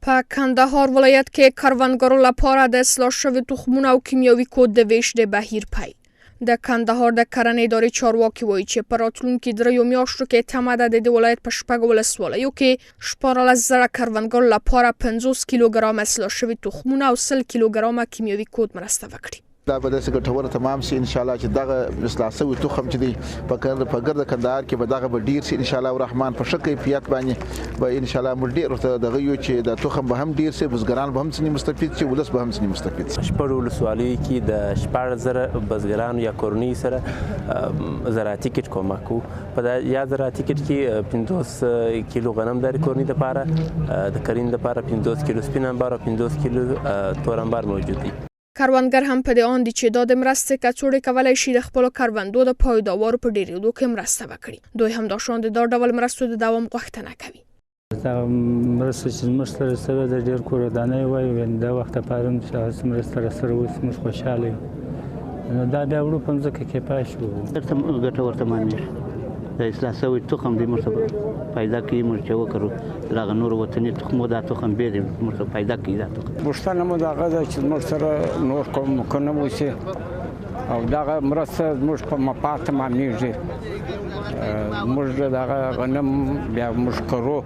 په کندهار ولایت کې کروندګرو لپاره د اصلاح شوي تخمونو او کیمیاوي کود د ویش د بهیر پیل. د کندهار د کرنې ادارې چارواکي وایي چې په راتلونکي 3 میاشتو کې تمه ده د ولایت په 6 ولسوالیو کې 14,000 کروندګرو لپاره 50 کیلوګرام اصلاح شوي تخمونه او 100 کیلوګرام کیمیاوي کود مرسته وکړي. دا به داسې ګټور تمام شي ان شاء الله چې دغه اصلاح شوي تخم چې دی په ګرد کندهار کې به دغه به ډیر شي ان شاء الله الرحمن په ښه کیفیت باندې به ان شاء الله موږ ډیر ورته دغه یو چې د تخم به هم ډیر شي، بزګران به هم ځنې مستفید شي، ولس به هم ځنې مستفید شي. شپږ ولسوالیو کې د 14,000 بزګرانو یا کورنۍ سره زراعتي کټ کومک کوو. په یا زراعتي کټ کې 50 کیلو غنم د کورنۍ لپاره، د کرین لپاره 50 کیلو سپین انبار او 50 کیلو تور انبار موجود دي. کروندګر هم په دې اند چې د مرستې کڅوړې کولای شي د خپل کروندو د پایداوارو په ډیرېدو کې مرسته وکړي. دوی هم د شان د ډول مرستو د دوام غوښتنه کوي. دا مرسته چې موږ سره سره د ډیر کورنۍ وایي دا وخت پارم چې مرسته سره اوس موږ خوشاله یو. دا بیا وړو په ځکه کې پاش وو ګټور تمامېږي. د اصلاح شوي تخم دی موږ پیدا کوي، موږ چې وکړو دغه نور وطني تخم دا تخم به دی موږ پیدا کوي. دا تخم پښتنه مو دغه چې موږ سره نور کوم کنه وسی او دغه مرسته موږ په مپات تمامېږي. موږ دغه غنم بیا موږ کرو.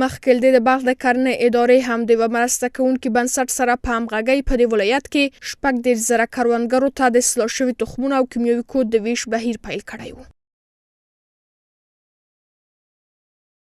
مخکې د بلخ د کرنې ادارې هم د مرسته کوونکي بنسټ سره په همغږۍ په دې ولایت کې 14,000 کروندګرو ته د اصلاح شوي تخمونو او کیمیاوي کود د ویش بهیر پیل کړی و.